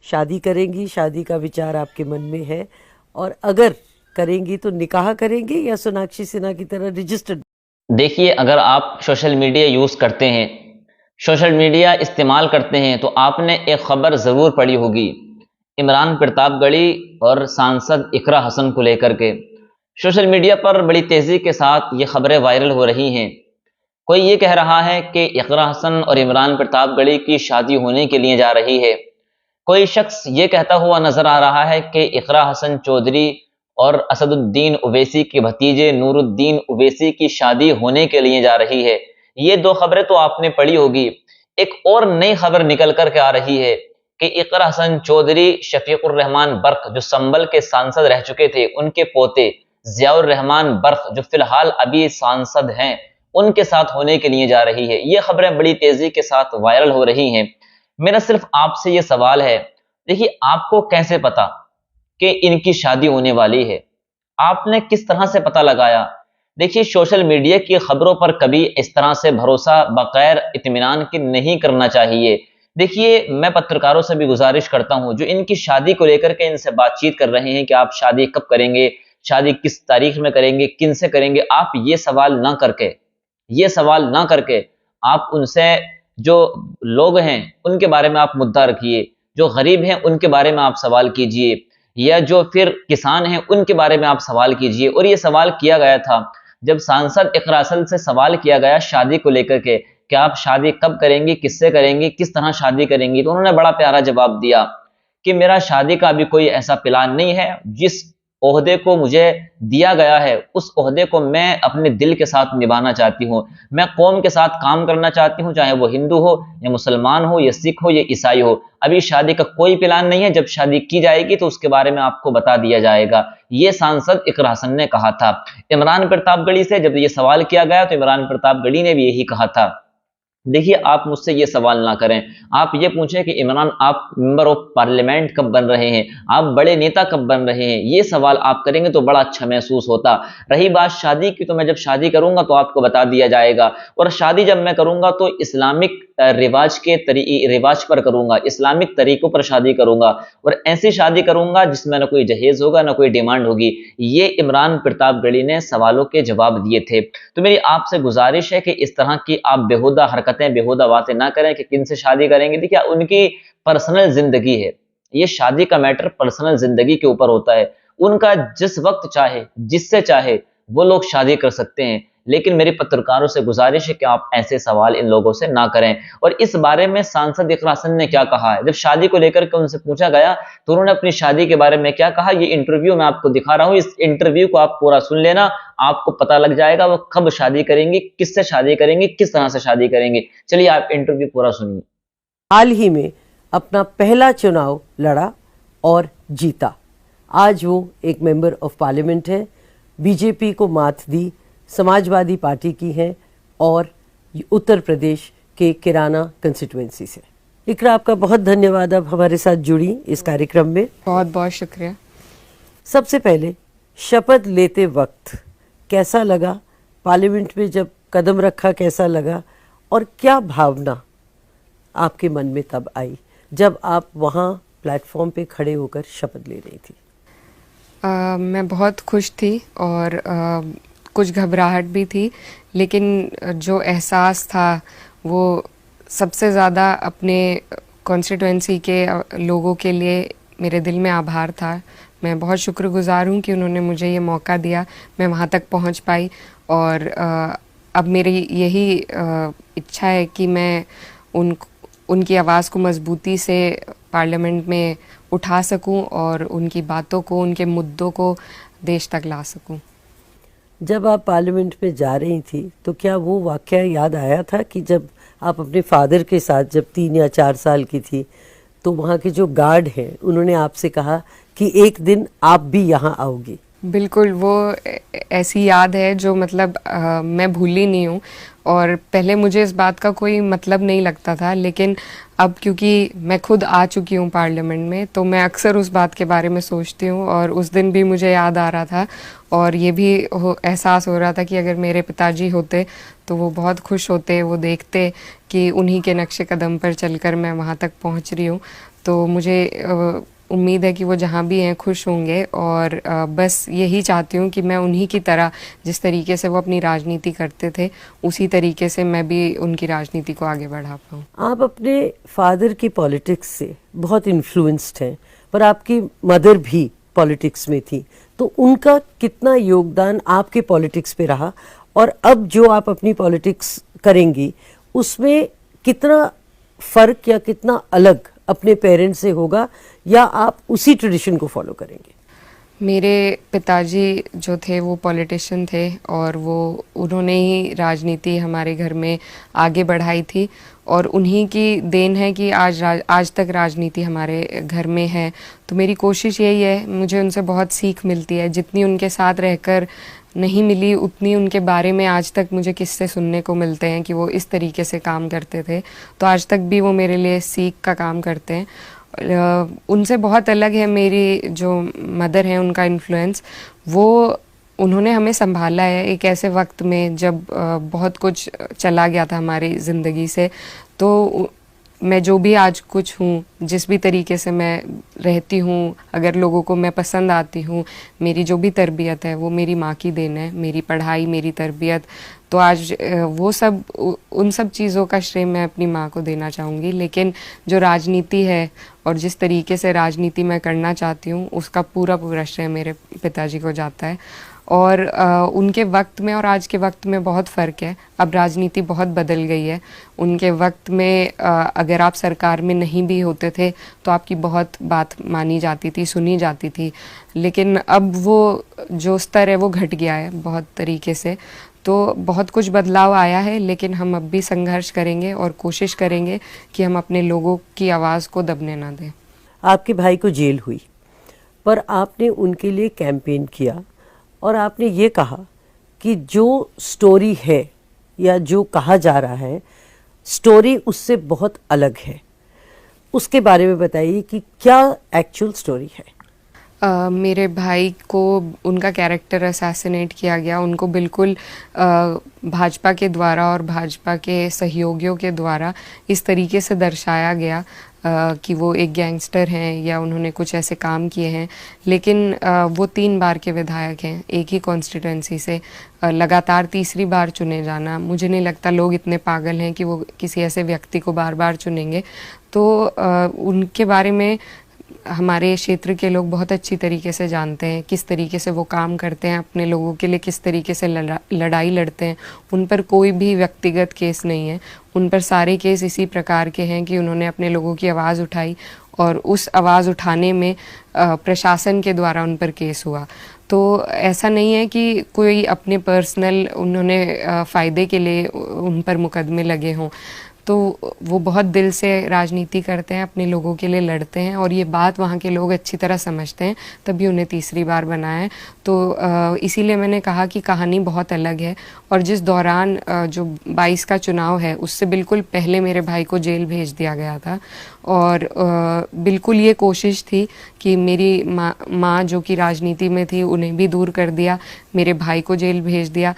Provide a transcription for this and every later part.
शादी करेंगी, शादी का विचार आपके मन में है, और अगर करेंगी तो निकाह करेंगी या सोनाक्षी सिन्हा की तरह रजिस्टर्ड? देखिए, अगर आप सोशल मीडिया यूज़ करते हैं, सोशल मीडिया इस्तेमाल करते हैं, तो आपने एक खबर ज़रूर पढ़ी होगी इमरान प्रतापगढ़ी और सांसद इकरा हसन को लेकर के। सोशल मीडिया पर बड़ी तेज़ी के साथ ये खबरें वायरल हो रही हैं। कोई ये कह रहा है कि इकरा हसन और इमरान प्रतापगढ़ी की शादी होने के लिए जा रही है। कोई शख्स ये कहता हुआ नजर आ रहा है कि इकरा हसन चौधरी और असदुद्दीन ओवैसी के भतीजे नूरुद्दीन ओवैसी की शादी होने के लिए जा रही है। ये दो खबरें तो आपने पढ़ी होगी। एक और नई खबर निकल कर के आ रही है कि इकरा हसन चौधरी शफीकुर रहमान बर्क जो संभल के सांसद रह चुके थे, उनके पोते जियाउर रहमान बर्क जो फिलहाल अभी सांसद हैं, उनके साथ होने के लिए जा रही है। ये खबरें बड़ी तेजी के साथ वायरल हो रही हैं। मेरा सिर्फ आपसे ये सवाल है, देखिए आपको कैसे पता कि इनकी शादी होने वाली है? आपने किस तरह से पता लगाया? देखिए, सोशल मीडिया की खबरों पर कभी इस तरह से भरोसा बगैर इत्मीनान के नहीं करना चाहिए। देखिए, मैं पत्रकारों से भी गुजारिश करता हूं जो इनकी शादी को लेकर के इनसे बातचीत कर रहे हैं कि आप शादी कब करेंगे, शादी किस तारीख में करेंगे, किन से करेंगे, आप ये सवाल ना करके आप उनसे जो लोग हैं उनके बारे में आप मुद्दा रखिए, जो गरीब हैं उनके बारे में आप सवाल कीजिए, या जो फिर किसान हैं उनके बारे में आप सवाल कीजिए। और ये सवाल किया गया था जब सांसद इकरा हसन से सवाल किया गया शादी को लेकर के कि आप शादी कब करेंगी, किससे करेंगी, किस तरह शादी करेंगी, तो उन्होंने बड़ा प्यारा जवाब दिया कि मेरा शादी का अभी कोई ऐसा प्लान नहीं है। जिस ओहदे को मुझे दिया गया है उस ओहदे को मैं अपने दिल के साथ निभाना चाहती हूँ। मैं कौम के साथ काम करना चाहती हूँ, चाहे वो हिंदू हो या मुसलमान हो या सिख हो या ईसाई हो। अभी शादी का कोई प्लान नहीं है, जब शादी की जाएगी तो उसके बारे में आपको बता दिया जाएगा। ये सांसद इकरा हसन ने कहा था। इमरान प्रतापगढ़ी से जब ये सवाल किया गया तो इमरान प्रतापगढ़ी ने भी यही कहा था। देखिए, आप मुझसे ये सवाल ना करें, आप ये पूछें कि इमरान आप मेंबर ऑफ पार्लियामेंट कब बन रहे हैं, आप बड़े नेता कब बन रहे हैं, ये सवाल आप करेंगे तो बड़ा अच्छा महसूस होता। रही बात शादी की, तो मैं जब शादी करूंगा तो आपको बता दिया जाएगा। और शादी जब मैं करूंगा तो इस्लामिक रिवाज पर करूंगा, इस्लामिक तरीकों पर शादी करूंगा, और ऐसी शादी करूंगा जिसमें ना कोई जहेज होगा ना कोई डिमांड होगी। ये इमरान प्रतापगढ़ी ने सवालों के जवाब दिए थे। तो मेरी आपसे गुजारिश है कि इस तरह की आप बेहुदा हरकतें, बेहुदा बातें ना करें कि किन से शादी करेंगे। देखिए, उनकी पर्सनल जिंदगी है, ये शादी का मैटर पर्सनल जिंदगी के ऊपर होता है। उनका जिस वक्त चाहे, जिससे चाहे वो लोग शादी कर सकते हैं। लेकिन मेरी पत्रकारों से गुजारिश है कि आप ऐसे सवाल इन लोगों से ना करें। और इस बारे में सांसद इकरा हसन ने क्या कहा है, जब शादी को लेकर के उनसे पूछा गया तो उन्होंने अपनी शादी के बारे में क्या कहा, ये इंटरव्यू मैं आपको दिखा रहा हूं। इस इंटरव्यू को आप पूरा सुन लेना, आपको पता लग जाएगा वो कब शादी करेंगी, किससे शादी करेंगी, किस तरह से शादी करेंगे। चलिए आप इंटरव्यू पूरा सुनिए। हाल ही में अपना पहला चुनाव लड़ा और जीता। आज वो एक मेंबर ऑफ पार्लियामेंट है, बीजेपी को मात दी, समाजवादी पार्टी की हैं और उत्तर प्रदेश के किराना कंस्टिट्यूएंसी से। इकरा, आपका बहुत धन्यवाद अब हमारे साथ जुड़ी इस कार्यक्रम में। बहुत बहुत शुक्रिया। सबसे पहले शपथ लेते वक्त कैसा लगा, पार्लियामेंट में जब कदम रखा कैसा लगा, और क्या भावना आपके मन में तब आई जब आप वहाँ प्लेटफॉर्म पे खड़े होकर शपथ ले रही थी? मैं बहुत खुश थी और कुछ घबराहट भी थी, लेकिन जो एहसास था वो सबसे ज़्यादा अपने कॉन्स्टिट्यूएंसी के लोगों के लिए मेरे दिल में आभार था। मैं बहुत शुक्रगुजार हूँ कि उन्होंने मुझे ये मौका दिया, मैं वहाँ तक पहुँच पाई। और अब मेरी यही इच्छा है कि मैं उनकी आवाज़ को मजबूती से पार्लियामेंट में उठा सकूं और उनकी बातों को, उनके मुद्दों को देश तक ला सकूं। जब आप पार्लियामेंट में जा रही थी तो क्या वो वाक़या याद आया था कि जब आप अपने फादर के साथ जब 3 या 4 साल की थी तो वहाँ के जो गार्ड हैं उन्होंने आपसे कहा कि एक दिन आप भी यहाँ आओगी? बिल्कुल, वो ऐसी याद है जो मतलब मैं भूली नहीं हूँ। और पहले मुझे इस बात का कोई मतलब नहीं लगता था, लेकिन अब क्योंकि मैं खुद आ चुकी हूँ पार्लियामेंट में तो मैं अक्सर उस बात के बारे में सोचती हूँ। और उस दिन भी मुझे याद आ रहा था और ये भी एहसास हो रहा था कि अगर मेरे पिताजी होते तो वो बहुत खुश होते, वो देखते कि उन्हीं के नक्शे कदम पर चलकर मैं वहाँ तक पहुँच रही हूँ। तो मुझे उम्मीद है कि वो जहाँ भी हैं खुश होंगे, और बस यही चाहती हूँ कि मैं उन्हीं की तरह, जिस तरीके से वो अपनी राजनीति करते थे, उसी तरीके से मैं भी उनकी राजनीति को आगे बढ़ा पाऊँ। आप अपने फादर की पॉलिटिक्स से बहुत इन्फ्लुएंस्ड हैं, पर आपकी मदर भी पॉलिटिक्स में थी, तो उनका कितना योगदान आपके पॉलिटिक्स पे रहा, और अब जो आप अपनी पॉलिटिक्स करेंगी उसमें कितना फर्क या कितना अलग अपने पेरेंट्स से होगा, या आप उसी ट्रेडिशन को फॉलो करेंगे? मेरे पिताजी जो थे वो पॉलिटिशियन थे, और वो उन्होंने ही राजनीति हमारे घर में आगे बढ़ाई थी, और उन्हीं की देन है कि आज तक राजनीति हमारे घर में है। तो मेरी कोशिश यही है, मुझे उनसे बहुत सीख मिलती है, जितनी उनके साथ रहकर नहीं मिली उतनी उनके बारे में आज तक मुझे किस्से सुनने को मिलते हैं कि वो इस तरीके से काम करते थे। तो आज तक भी वो मेरे लिए सीख का काम करते हैं। उनसे बहुत अलग है मेरी जो मदर हैं, उनका इन्फ्लुएंस, वो उन्होंने हमें संभाला है एक ऐसे वक्त में जब बहुत कुछ चला गया था हमारी ज़िंदगी से। तो मैं जो भी आज कुछ हूँ, जिस भी तरीके से मैं रहती हूँ, अगर लोगों को मैं पसंद आती हूँ, मेरी जो भी तरबियत है वो मेरी माँ की देन है, मेरी पढ़ाई, मेरी तरबियत। तो आज वो सब, उन सब चीज़ों का श्रेय मैं अपनी माँ को देना चाहूँगी। लेकिन जो राजनीति है और जिस तरीके से राजनीति मैं करना चाहती हूँ, उसका पूरा श्रेय मेरे पिताजी को जाता है। और उनके वक्त में और आज के वक्त में बहुत फ़र्क है। अब राजनीति बहुत बदल गई है। उनके वक्त में अगर आप सरकार में नहीं भी होते थे तो आपकी बहुत बात मानी जाती थी, सुनी जाती थी। लेकिन अब वो जो स्तर है वो घट गया है बहुत तरीके से। तो बहुत कुछ बदलाव आया है, लेकिन हम अब भी संघर्ष करेंगे और कोशिश करेंगे कि हम अपने लोगों की आवाज़ को दबने ना दें। आपके भाई को जेल हुई, पर आपने उनके लिए कैंपेन किया, और आपने ये कहा कि जो स्टोरी है या जो कहा जा रहा है, स्टोरी उससे बहुत अलग है। उसके बारे में बताइए कि क्या एक्चुअल स्टोरी है? मेरे भाई को उनका कैरेक्टर असैसिनेट किया गया। उनको बिल्कुल भाजपा के द्वारा और भाजपा के सहयोगियों के द्वारा इस तरीके से दर्शाया गया कि वो एक गैंगस्टर हैं या उन्होंने कुछ ऐसे काम किए हैं। लेकिन वो 3 बार के विधायक हैं एक ही कॉन्स्टिट्यूंसी से, लगातार तीसरी बार चुने जाना, मुझे नहीं लगता लोग इतने पागल हैं कि वो किसी ऐसे व्यक्ति को बार बार चुनेंगे। तो उनके बारे में हमारे क्षेत्र के लोग बहुत अच्छी तरीके से जानते हैं किस तरीके से वो काम करते हैं, अपने लोगों के लिए किस तरीके से लड़ाई लड़ते हैं। उन पर कोई भी व्यक्तिगत केस नहीं है, उन पर सारे केस इसी प्रकार के हैं कि उन्होंने अपने लोगों की आवाज़ उठाई और उस आवाज़ उठाने में प्रशासन के द्वारा उन पर केस हुआ। तो ऐसा नहीं है कि कोई अपने पर्सनल उन्होंने फ़ायदे के लिए उन पर मुकदमे लगे हों। तो वो बहुत दिल से राजनीति करते हैं, अपने लोगों के लिए लड़ते हैं, और ये बात वहाँ के लोग अच्छी तरह समझते हैं, तभी उन्हें तीसरी बार बनाया है। तो इसीलिए मैंने कहा कि कहानी बहुत अलग है। और जिस दौरान जो 22 का चुनाव है उससे बिल्कुल पहले मेरे भाई को जेल भेज दिया गया था, और बिल्कुल ये कोशिश थी कि मेरी माँ जो कि राजनीति में थी उन्हें भी दूर कर दिया, मेरे भाई को जेल भेज दिया।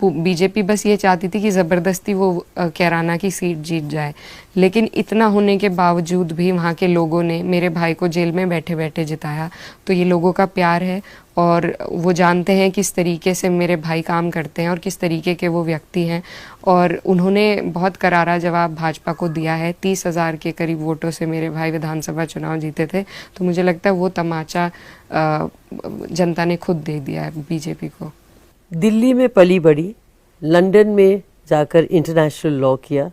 बीजेपी बस ये चाहती थी कि ज़बरदस्ती वो कैराना की सीट जीत जाए। लेकिन इतना होने के बावजूद भी वहाँ के लोगों ने मेरे भाई को जेल में बैठे बैठे जिताया। तो ये लोगों का प्यार है, और वो जानते हैं किस तरीके से मेरे भाई काम करते हैं और किस तरीके के वो व्यक्ति हैं। और उन्होंने बहुत करारा जवाब भाजपा को दिया है। 30,000 के करीब वोटों से मेरे भाई विधानसभा चुनाव जीते थे। तो मुझे लगता है वो तमाचा जनता ने खुद दे दिया है बीजेपी को। दिल्ली में पली बड़ी, लंदन में जाकर इंटरनेशनल लॉ किया,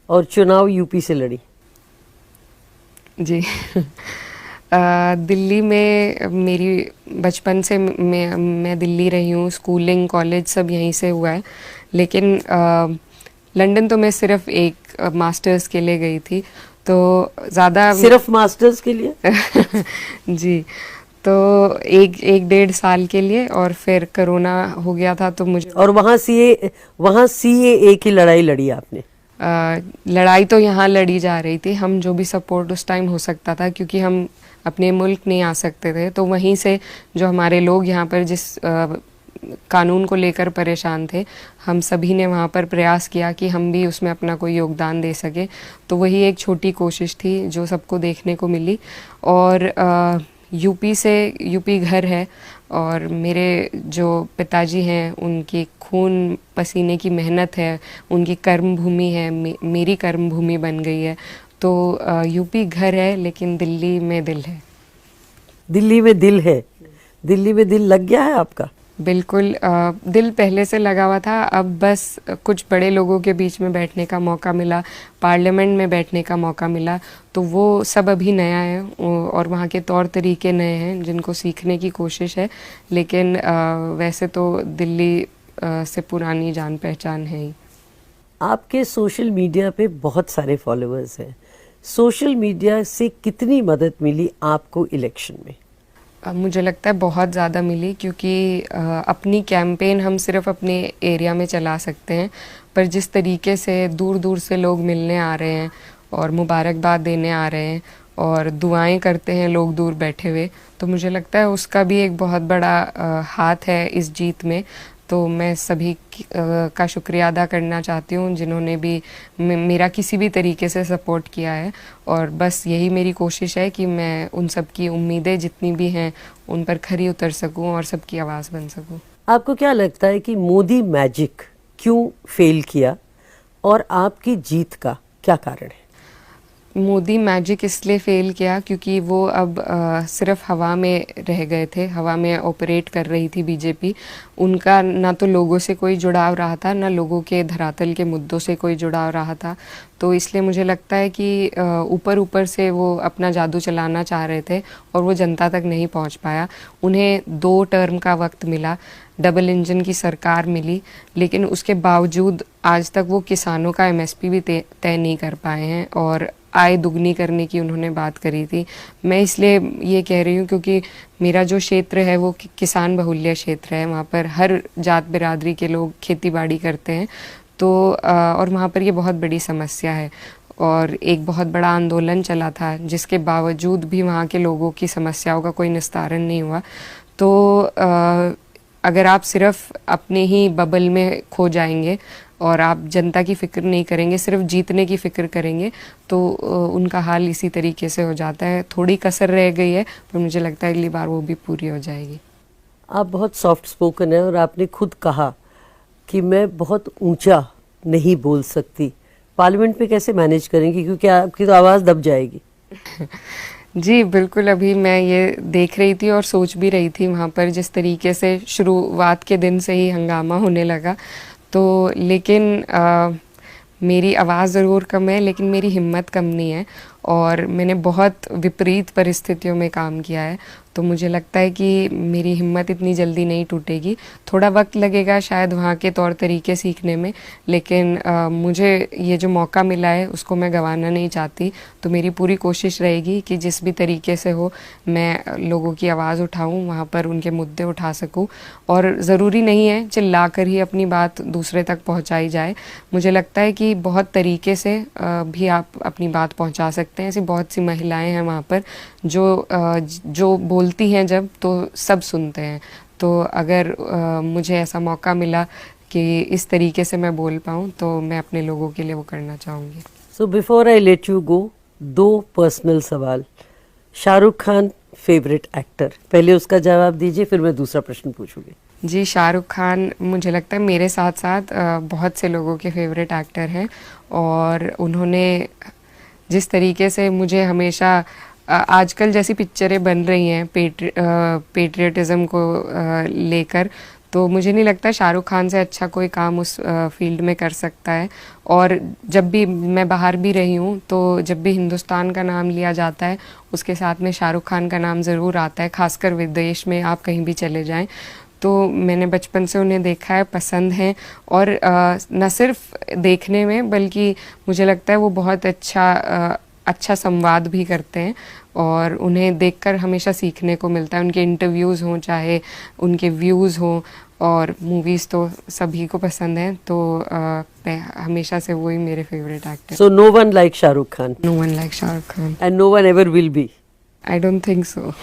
और चुनाव यूपी से लड़ी। जी दिल्ली में मेरी बचपन से मैं दिल्ली रही हूँ, स्कूलिंग कॉलेज सब यहीं से हुआ है। लेकिन लंदन तो मैं सिर्फ एक मास्टर्स के लिए गई थी, तो ज़्यादा सिर्फ मास्टर्स के लिए? जी, तो एक 1.5 साल के लिए, और फिर कोरोना हो गया था तो मुझे। और वहाँ CAA की लड़ाई लड़ी आपने? लड़ाई तो यहाँ लड़ी जा रही थी। हम जो भी सपोर्ट उस टाइम हो सकता था, क्योंकि हम अपने मुल्क नहीं आ सकते थे, तो वहीं से जो हमारे लोग यहाँ पर जिस कानून को लेकर परेशान थे, हम सभी ने वहाँ पर प्रयास किया कि हम भी उसमें अपना कोई योगदान दे सके। तो वही एक छोटी कोशिश थी जो सबको देखने को मिली। और यूपी घर है और मेरे जो पिताजी हैं उनकी खून पसीने की मेहनत है, उनकी कर्म भूमि है, मेरी कर्म भूमि बन गई है। तो यूपी घर है लेकिन दिल्ली में दिल है। दिल्ली में दिल है, दिल्ली में दिल लग गया है आपका? बिल्कुल, दिल पहले से लगा हुआ था, अब बस कुछ बड़े लोगों के बीच में बैठने का मौका मिला, पार्लियामेंट में बैठने का मौका मिला, तो वो सब अभी नया है और वहाँ के तौर तरीके नए हैं जिनको सीखने की कोशिश है। लेकिन वैसे तो दिल्ली से पुरानी जान पहचान है ही। आपके सोशल मीडिया पे बहुत सारे फॉलोअर्स हैं, सोशल मीडिया से कितनी मदद मिली आपको इलेक्शन में? मुझे लगता है बहुत ज़्यादा मिली, क्योंकि अपनी कैंपेन हम सिर्फ अपने एरिया में चला सकते हैं, पर जिस तरीके से दूर दूर से लोग मिलने आ रहे हैं और मुबारकबाद देने आ रहे हैं और दुआएं करते हैं लोग दूर बैठे हुए, तो मुझे लगता है उसका भी एक बहुत बड़ा हाथ है इस जीत में। तो मैं सभी का शुक्रिया अदा करना चाहती हूँ जिन्होंने भी मेरा किसी भी तरीके से सपोर्ट किया है। और बस यही मेरी कोशिश है कि मैं उन सब की उम्मीदें जितनी भी हैं उन पर खरी उतर सकूँ और सबकी आवाज़ बन सकूँ। आपको क्या लगता है कि मोदी मैजिक क्यों फेल किया और आपकी जीत का क्या कारण है? मोदी मैजिक इसलिए फेल किया क्योंकि वो अब सिर्फ हवा में रह गए थे, हवा में ऑपरेट कर रही थी बीजेपी। उनका ना तो लोगों से कोई जुड़ाव रहा था, ना लोगों के धरातल के मुद्दों से कोई जुड़ाव रहा था। तो इसलिए मुझे लगता है कि ऊपर ऊपर से वो अपना जादू चलाना चाह रहे थे और वो जनता तक नहीं पहुंच पाया। उन्हें 2 टर्म का वक्त मिला, डबल इंजन की सरकार मिली, लेकिन उसके बावजूद आज तक वो किसानों का एमएसपी भी तय नहीं कर पाए हैं और आय दुगनी करने की उन्होंने बात करी थी। मैं इसलिए ये कह रही हूँ क्योंकि मेरा जो क्षेत्र है वो किसान बहुल्य क्षेत्र है, वहाँ पर हर जात बिरादरी के लोग खेती बाड़ी करते हैं। तो और वहाँ पर ये बहुत बड़ी समस्या है और एक बहुत बड़ा आंदोलन चला था जिसके बावजूद भी वहाँ के लोगों की समस्याओं का कोई निस्तारण नहीं हुआ। तो अगर आप सिर्फ अपने ही बबल में खो जाएंगे और आप जनता की फ़िक्र नहीं करेंगे, सिर्फ जीतने की फ़िक्र करेंगे, तो उनका हाल इसी तरीके से हो जाता है। थोड़ी कसर रह गई है पर मुझे लगता है अगली बार वो भी पूरी हो जाएगी। आप बहुत सॉफ्ट स्पोकन है और आपने खुद कहा कि मैं बहुत ऊंचा नहीं बोल सकती, पार्लियामेंट में कैसे मैनेज करेंगी क्योंकि आपकी तो आवाज़ दब जाएगी? जी बिल्कुल, अभी मैं ये देख रही थी और सोच भी रही थी वहाँ पर जिस तरीके से शुरुआत के दिन से ही हंगामा होने लगा। तो लेकिन मेरी आवाज़ ज़रूर कम है लेकिन मेरी हिम्मत कम नहीं है और मैंने बहुत विपरीत परिस्थितियों में काम किया है। तो मुझे लगता है कि मेरी हिम्मत इतनी जल्दी नहीं टूटेगी, थोड़ा वक्त लगेगा शायद वहाँ के तौर तरीके सीखने में, लेकिन मुझे ये जो मौका मिला है उसको मैं गंवाना नहीं चाहती। तो मेरी पूरी कोशिश रहेगी कि जिस भी तरीके से हो मैं लोगों की आवाज़ उठाऊँ, वहाँ पर उनके मुद्दे उठा सकूँ। और ज़रूरी नहीं है चिल्ला कर ही अपनी बात दूसरे तक पहुँचाई जाए, मुझे लगता है कि बहुत तरीके से भी आप अपनी बात पहुँचा सकते हैं। ऐसी बहुत सी महिलाएं हैं वहाँ पर जो बोलती हैं जब तो सब सुनते हैं। तो अगर मुझे ऐसा मौका मिला कि इस तरीके से मैं बोल पाऊँ तो मैं अपने लोगों के लिए वो करना चाहूँगी। So before I let you go, 2 personal सवाल। शाहरुख खान फेवरेट एक्टर, पहले उसका जवाब दीजिए फिर मैं दूसरा प्रश्न पूछूंगी। जी, शाहरुख खान मुझे लगता है मेरे साथ साथ बहुत से लोगों के फेवरेट एक्टर हैं और उन्होंने जिस तरीके से मुझे हमेशा आजकल जैसी पिक्चरें बन रही हैं पेट्रियटिज़म को लेकर, तो मुझे नहीं लगता शाहरुख खान से अच्छा कोई काम उस फील्ड में कर सकता है। और जब भी मैं बाहर भी रही हूँ तो जब भी हिंदुस्तान का नाम लिया जाता है उसके साथ में शाहरुख खान का नाम ज़रूर आता है, खासकर विदेश में आप कहीं भी चले जाएं। तो मैंने बचपन से उन्हें देखा है, पसंद हैं और न सिर्फ देखने में बल्कि मुझे लगता है वो बहुत अच्छा संवाद भी करते हैं और उन्हें देखकर हमेशा सीखने को मिलता है। उनके इंटरव्यूज़ हों चाहे उनके व्यूज़ हों और मूवीज़ तो सभी को पसंद हैं। तो हमेशा से वही मेरे favourite actor. So no one like Shahrukh Khan? No one like Shahrukh Khan and no one ever will be? I don't think so.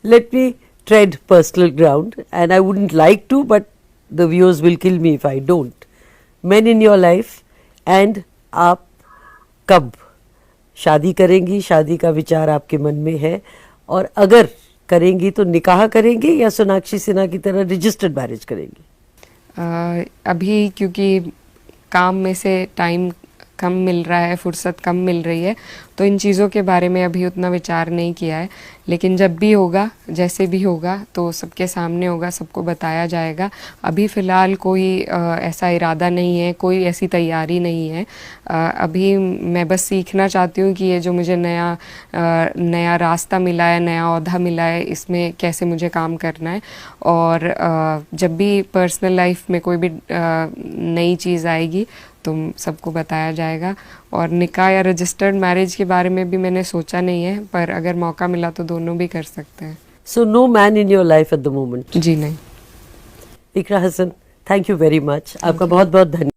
Let me tread personal ground, and I wouldn't like to, but the viewers will kill me if I don't. Men in your life, and आप कब शादी करेंगी, शादी का विचार आपके मन में है, और अगर करेंगी तो निकाह करेंगी या सोनाक्षी सिन्हा की तरह रजिस्टर्ड मैरिज करेंगी? अभी क्योंकि काम में से टाइम कम मिल रहा है, फुर्सत कम मिल रही है, तो इन चीज़ों के बारे में अभी उतना विचार नहीं किया है। लेकिन जब भी होगा, जैसे भी होगा, तो सबके सामने होगा, सबको बताया जाएगा। अभी फ़िलहाल कोई ऐसा इरादा नहीं है, कोई ऐसी तैयारी नहीं है। अभी मैं बस सीखना चाहती हूँ कि ये जो मुझे नया रास्ता मिला है, नया ओहदा मिला है, इसमें कैसे मुझे काम करना है। और जब भी पर्सनल लाइफ में कोई भी नई चीज़ आएगी तो सबको बताया जाएगा। और निकाह या रजिस्टर्ड मैरिज के बारे में भी मैंने सोचा नहीं है, पर अगर मौका मिला तो दोनों भी कर सकते हैं। So no man in your life at the moment? जी नहीं। Iqra Hasan, thank you very much, आपका बहुत बहुत धन्यवाद।